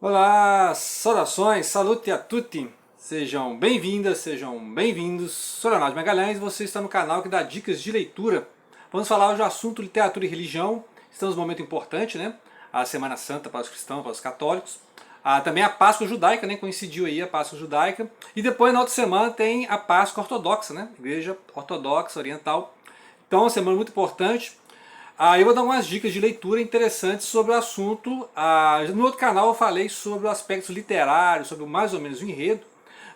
Olá, saudações, salute a tutti, sejam bem-vindas, sejam bem-vindos, sou Leonardo Magalhães e você está no canal que dá dicas de leitura. Vamos falar hoje do assunto literatura e religião, estamos num momento importante, né? A Semana Santa para os cristãos, para os católicos, também a Páscoa judaica, né? Coincidiu aí a Páscoa judaica, e depois na outra semana tem a Páscoa ortodoxa, né? Igreja ortodoxa oriental. Então é uma semana muito importante. Eu vou dar umas dicas de leitura interessantes sobre o assunto. No outro canal eu falei sobre o aspecto literário, sobre mais ou menos o enredo,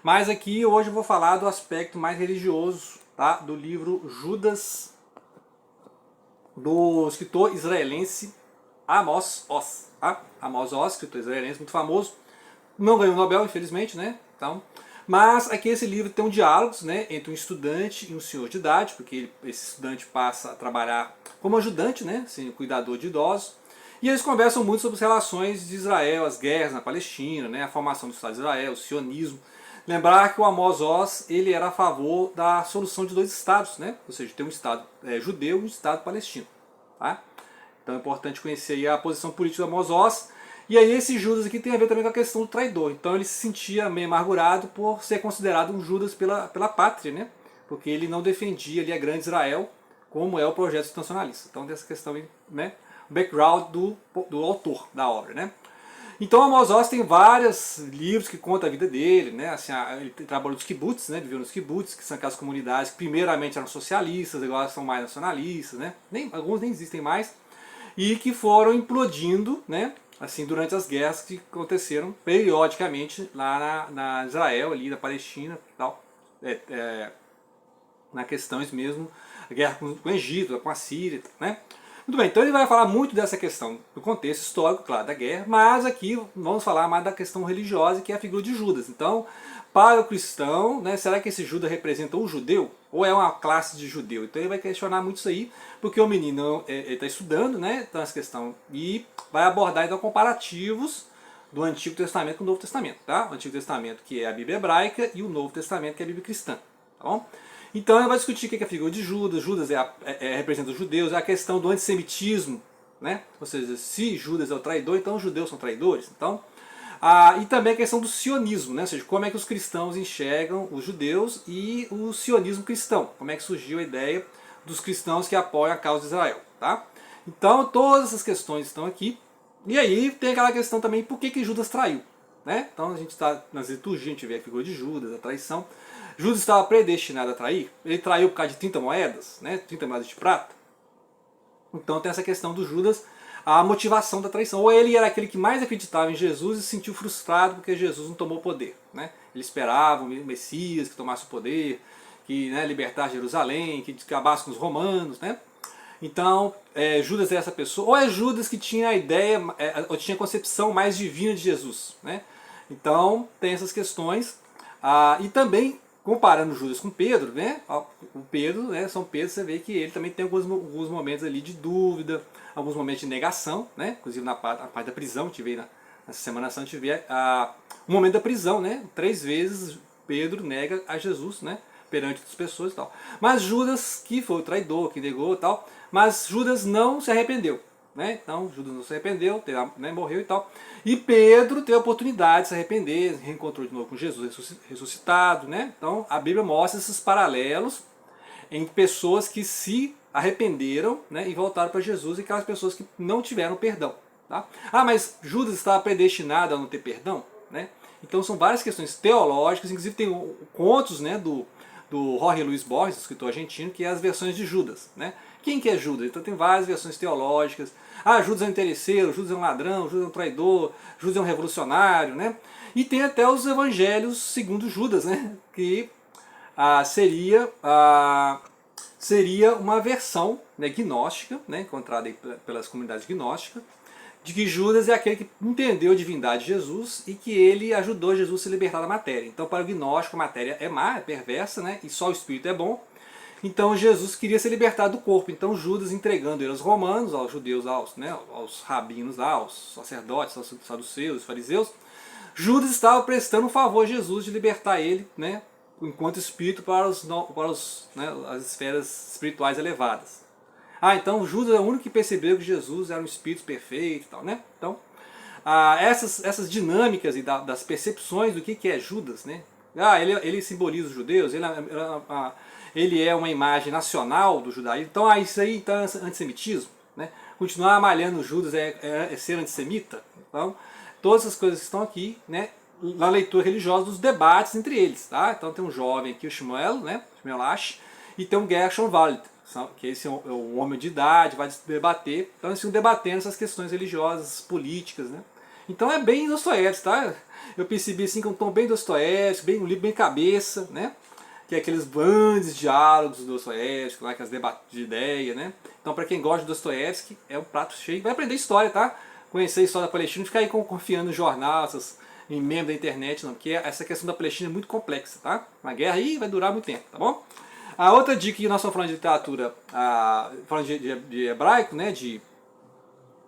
mas aqui hoje eu vou falar do aspecto mais religioso, tá? Do livro Judas, do escritor israelense Amos Oz. Tá? Amos Oz, escritor israelense muito famoso, não ganhou o Nobel, infelizmente, né? Então, mas aqui esse livro tem um diálogo, né, entre um estudante e um senhor de idade, porque esse estudante passa a trabalhar como ajudante, né, assim, cuidador de idosos. E eles conversam muito sobre as relações de Israel, as guerras na Palestina, né, a formação do Estado de Israel, o sionismo. Lembrar que o Amos Oz ele era a favor da solução de dois estados, né, ou seja, ter um estado judeu e um estado palestino. Tá? Então é importante conhecer aí a posição política do Amos Oz. E aí esse Judas aqui tem a ver também com a questão do traidor. Então ele se sentia meio amargurado por ser considerado um Judas pela pátria, né? Porque ele não defendia ali a grande Israel, como é o projeto institucionalista. Então tem essa questão aí, né? O background do autor da obra, né? Então Amos Oz tem vários livros que contam a vida dele, né? Assim, ele trabalhou nos kibbutz, né? Viveu nos kibbutz, que são aquelas comunidades que primeiramente eram socialistas, agora são mais nacionalistas, né? Alguns nem existem mais, e que foram implodindo, né? Assim, durante as guerras que aconteceram periodicamente lá na Israel, ali na Palestina e tal. Na questões mesmo, a guerra com o Egito, com a Síria, né? Muito bem, então ele vai falar muito dessa questão do contexto histórico, claro, da guerra, mas aqui vamos falar mais da questão religiosa, que é a figura de Judas. Então, para o cristão, né, será que esse Judas representa o judeu? Ou é uma classe de judeu? Então ele vai questionar muito isso aí, porque o menino está estudando, né, então essa questão, e vai abordar então comparativos do Antigo Testamento com o Novo Testamento. Tá? O Antigo Testamento, que é a Bíblia hebraica, e o Novo Testamento, que é a Bíblia cristã. Tá bom? Então ele vai discutir o que é a figura de Judas. Judas representa os judeus, é a questão do antissemitismo, né? Ou seja, se Judas é o traidor, então os judeus são traidores. Então, e também a questão do sionismo, né? Ou seja, como é que os cristãos enxergam os judeus e o sionismo cristão. Como é que surgiu a ideia dos cristãos que apoiam a causa de Israel. Tá? Então todas essas questões estão aqui. E aí tem aquela questão também, por que Judas traiu? Né? Então a gente está nas liturgias, a gente vê a figura de Judas, a traição. Judas estava predestinado a trair, ele traiu por causa de 30 moedas, né? 30 moedas de prata. Então tem essa questão do Judas, a motivação da traição. Ou ele era aquele que mais acreditava em Jesus e se sentiu frustrado porque Jesus não tomou poder. Né? Ele esperava o Messias que tomasse o poder, que, né, libertasse Jerusalém, que acabasse com os romanos. Né? Então, Judas é essa pessoa. Ou é Judas que tinha a ideia, ou tinha a concepção mais divina de Jesus. Né? Então, tem essas questões. E também, comparando Judas com Pedro, né? O Pedro, né, São Pedro, você vê que ele também tem alguns momentos ali de dúvida, alguns momentos de negação, né? Inclusive na parte da prisão, nessa Semana Santa, tive um momento da prisão, né? 3 vezes Pedro nega a Jesus, né? Perante outras pessoas e tal. Mas Judas, que foi o traidor, que negou e tal, mas Judas não se arrependeu. Né? Então Judas não se arrependeu, né, morreu e tal. E Pedro teve a oportunidade de se arrepender, reencontrou de novo com Jesus ressuscitado. Né? Então a Bíblia mostra esses paralelos em pessoas que se arrependeram, né, e voltaram para Jesus, e aquelas pessoas que não tiveram perdão. Tá? Mas Judas estava predestinado a não ter perdão? Né? Então são várias questões teológicas, inclusive tem contos, né, do Jorge Luis Borges, escritor argentino, que é as versões de Judas. Né? Quem que é Judas? Então tem várias versões teológicas. Judas é um interesseiro, Judas é um ladrão, Judas é um traidor, Judas é um revolucionário. Né? E tem até os evangelhos segundo Judas, né? Que seria uma versão, né, gnóstica, né, encontrada aí pelas comunidades gnósticas, de que Judas é aquele que entendeu a divindade de Jesus e que ele ajudou Jesus a se libertar da matéria. Então, para o gnóstico, a matéria é má, é perversa, né, e só o espírito é bom. Então, Jesus queria ser libertado do corpo. Então, Judas entregando ele aos romanos, aos judeus, aos rabinos, aos sacerdotes, aos saduceus, aos fariseus, Judas estava prestando um favor a Jesus de libertar ele, né, enquanto espírito para as esferas espirituais elevadas. Então Judas é o único que percebeu que Jesus era um espírito perfeito e tal, né? Então, essas dinâmicas e das percepções do que é Judas, né? Ele simboliza os judeus, ele é uma imagem nacional do judaísmo, então isso aí então, é antissemitismo, né? Continuar malhando Judas é ser antissemita. Então, todas essas coisas que estão aqui, né, na leitura religiosa dos debates entre eles. Tá? Então tem um jovem aqui, o Shmuel, né, Shmuel Ash, e tem um Gershon Wald, que esse é um homem de idade, vai debater. Então eles ficam debatendo essas questões religiosas, políticas. Né? Então é bem Dostoiévski, tá? Eu percebi assim que é um tom bem Dostoiévski, um livro bem cabeça, né? Que é aqueles grandes diálogos do Dostoiévski, aquelas debates de ideia, né? Então para quem gosta de Dostoiévski, é um prato cheio. Vai aprender história, tá? Conhecer a história da Palestina, não ficar aí confiando no jornal, em membro da internet, não, porque essa questão da Palestina é muito complexa, tá? Uma guerra aí vai durar muito tempo, tá bom? A outra dica que nós estamos falando de literatura, falando de hebraico, né?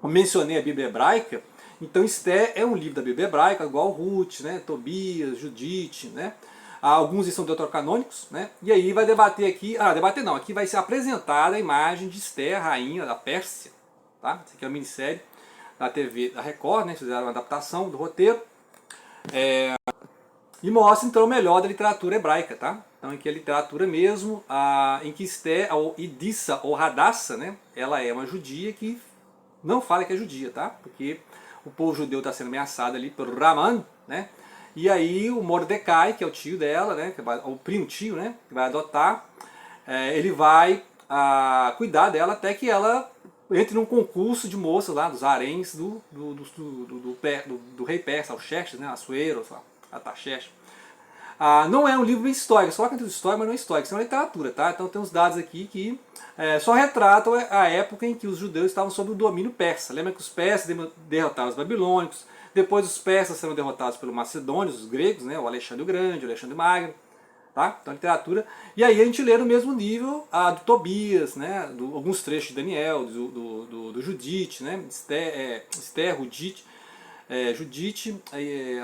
Eu mencionei a Bíblia hebraica, então Esther é um livro da Bíblia hebraica, igual Ruth, né? Tobias, Judite, né? Alguns são deuterocanônicos, né? E aí vai debater aqui, debater não, aqui vai ser apresentada a imagem de Esther, rainha da Pérsia, tá? Isso aqui é uma minissérie da TV da Record, né? Fizeram uma adaptação do roteiro. E mostra então o melhor da literatura hebraica, tá? Então em que a literatura mesmo, em que Esther, ou Idissa, ou Hadassah, né? Ela é uma judia que não fala que é judia, tá? Porque o povo judeu está sendo ameaçado ali pelo Raman, né? E aí o Mordecai, que é o tio dela, né? O primo tio, né? Que vai adotar, ele vai cuidar dela até que ela entre num concurso de moças lá, dos haréns do rei persa, o Xerxes, né? Assuero, Artaxerxes. Não é um livro histórico, só que de história, mas não é histórico, isso é uma literatura, tá? Então tem uns dados aqui que só retratam a época em que os judeus estavam sob o domínio persa. Lembra que os persas derrotaram os babilônicos, depois os persas foram derrotados pelos macedônios, os gregos, né? O Alexandre o Grande, o Alexandre Magno, tá? Então literatura. E aí a gente lê no mesmo nível do Tobias, né? Alguns trechos de Daniel, do Judite, né? Esther, Judite,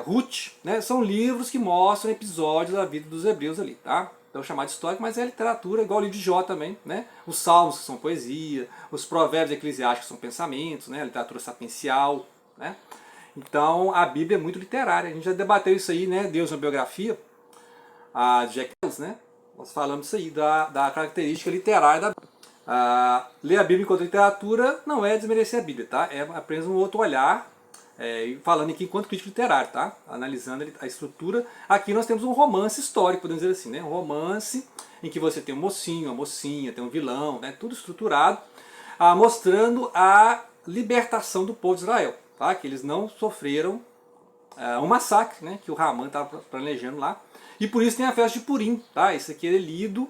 Ruth, né? São livros que mostram episódios da vida dos hebreus ali, tá? Então chamado histórico, mas é literatura, igual o livro de Jó também, né? Os salmos que são poesia, os provérbios eclesiásticos que são pensamentos, né? A literatura sapiencial, né? Então a Bíblia é muito literária. A gente já debateu isso aí, né? Deus na biografia, a Jack Wells, né? Nós falamos isso aí, da característica literária da Bíblia. Ler a Bíblia enquanto literatura não é desmerecer a Bíblia, tá? É apenas um outro olhar, falando aqui enquanto crítico literário, tá? Analisando a estrutura. Aqui nós temos um romance histórico, podemos dizer assim, né? Um romance em que você tem um mocinho, uma mocinha, tem um vilão, né? Tudo estruturado, mostrando a libertação do povo de Israel, tá? Que eles não sofreram um massacre, né? Que o Haman estava planejando lá. E por isso tem a festa de Purim, tá? Isso aqui é lido,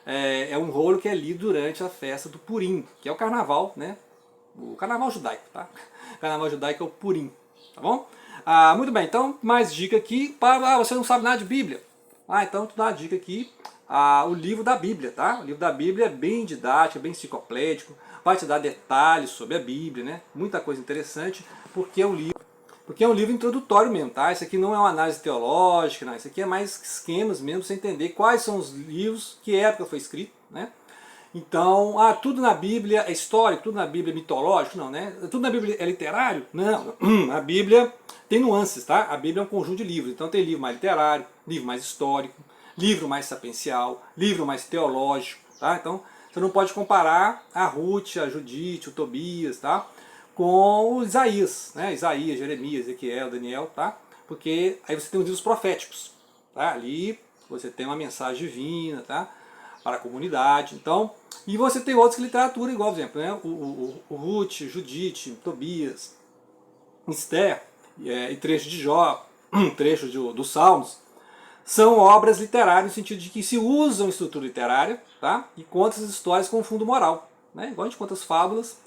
é um rolo que é lido durante a festa do Purim, que é o carnaval, né? O carnaval judaico, tá? O carnaval judaico é o Purim, tá bom? Muito bem, então mais dica aqui para você não sabe nada de Bíblia. Então tu dá uma dica aqui, o livro da Bíblia, tá? O livro da Bíblia é bem didático, é bem enciclopédico, vai te dar detalhes sobre a Bíblia, né? Muita coisa interessante, porque é um livro introdutório mesmo, tá? Isso aqui não é uma análise teológica, não. Isso aqui é mais esquemas mesmo, você entender quais são os livros, que época foi escrito, né? Então, tudo na Bíblia é histórico, tudo na Bíblia é mitológico? Não, né? Tudo na Bíblia é literário? Não. A Bíblia tem nuances, tá? A Bíblia é um conjunto de livros. Então tem livro mais literário, livro mais histórico, livro mais sapiencial, livro mais teológico, tá? Então, você não pode comparar a Ruth, a Judite, o Tobias, tá? Com o Isaías, né? Isaías, Jeremias, Ezequiel, Daniel, tá? Porque aí você tem os livros proféticos, tá? Ali você tem uma mensagem divina, tá? Para a comunidade, então, e você tem outros que literatura, igual, por exemplo, né? o Ruth, Judite, Tobias, Esther, e trechos de Jó, trechos dos Salmos, são obras literárias no sentido de que se usam estrutura literária, tá? E contam essas histórias com um fundo moral, né? Igual a gente conta as fábulas,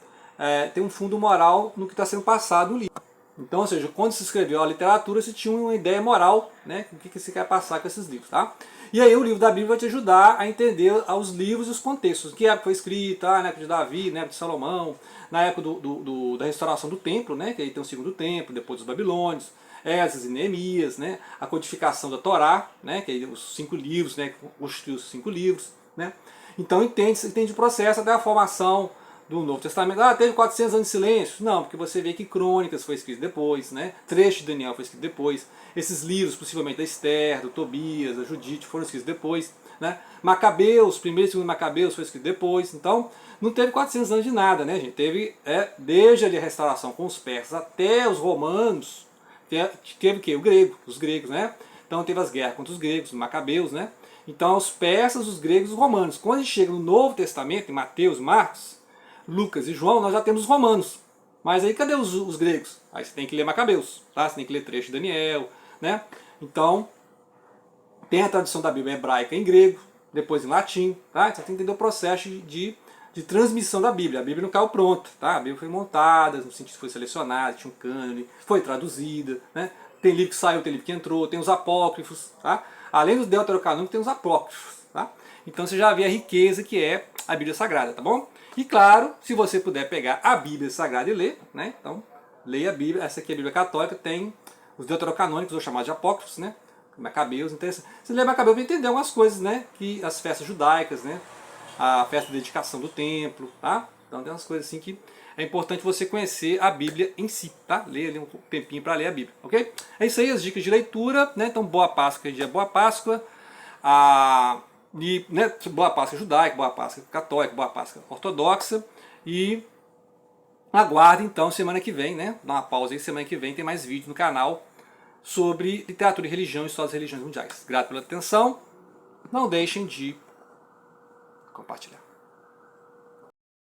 tem um fundo moral no que está sendo passado no livro. Então, ou seja, quando se escreveu a literatura, se tinha uma ideia moral, né? O que se quer passar com esses livros, tá? E aí o livro da Bíblia vai te ajudar a entender os livros e os contextos. Que época foi escrita, na época de Davi, na época de Salomão, na época da restauração do templo, né? Que aí tem o segundo templo, depois dos babilônios, Esdras e Neemias, né? A codificação da Torá, né? Que aí os 5 livros, né? Que constituem os 5 livros, né? Então entende o processo até a formação do Novo Testamento. Ah, teve 400 anos de silêncio. Não, porque você vê que Crônicas foi escrito depois, né? Trecho de Daniel foi escrito depois. Esses livros, possivelmente da Esther, do Tobias, da Judite, foram escritos depois, né? Macabeus, primeiro e segundo Macabeus foi escrito depois. Então, não teve 400 anos de nada, né, gente? Teve, desde ali a restauração com os persas até os romanos, teve o quê? O grego, os gregos, né? Então teve as guerras contra os gregos, os macabeus, né? Então os persas, os gregos e os romanos. Quando a gente chega no Novo Testamento, em Mateus, Marcos, Lucas e João, nós já temos os romanos. Mas aí cadê os gregos? Aí você tem que ler Macabeus, tá? Você tem que ler trecho de Daniel, né? Então, tem a tradução da Bíblia hebraica em grego, depois em latim, tá? Então você tem que entender o processo de transmissão da Bíblia. A Bíblia não caiu pronta, tá? A Bíblia foi montada, no sentido que foi selecionada, tinha um cânone, foi traduzida, né? Tem livro que saiu, tem livro que entrou, tem os apócrifos, tá? Além dos deuterocanônicos, tem os apócrifos, tá? Então você já vê a riqueza que é a Bíblia Sagrada, tá bom? E claro, se você puder pegar a Bíblia Sagrada e ler, né? Então, leia a Bíblia. Essa aqui é a Bíblia Católica, tem os deuterocanônicos, ou chamados de apócrifos, né? Macabeus, então você lê Macabeus para entender algumas coisas, né? Que as festas judaicas, né? A festa de dedicação do templo, tá? Então tem umas coisas assim que é importante você conhecer a Bíblia em si, tá? Ler ali um tempinho para ler a Bíblia, ok? É isso aí, as dicas de leitura, né? Então, boa Páscoa, dia boa Páscoa. Né? Boa Páscoa judaica, boa Páscoa católica, boa Páscoa ortodoxa. E aguarde então semana que vem, né? Dá uma pausa aí, semana que vem tem mais vídeo no canal sobre literatura e religião e história das religiões mundiais. Grato pela atenção. Não deixem de compartilhar.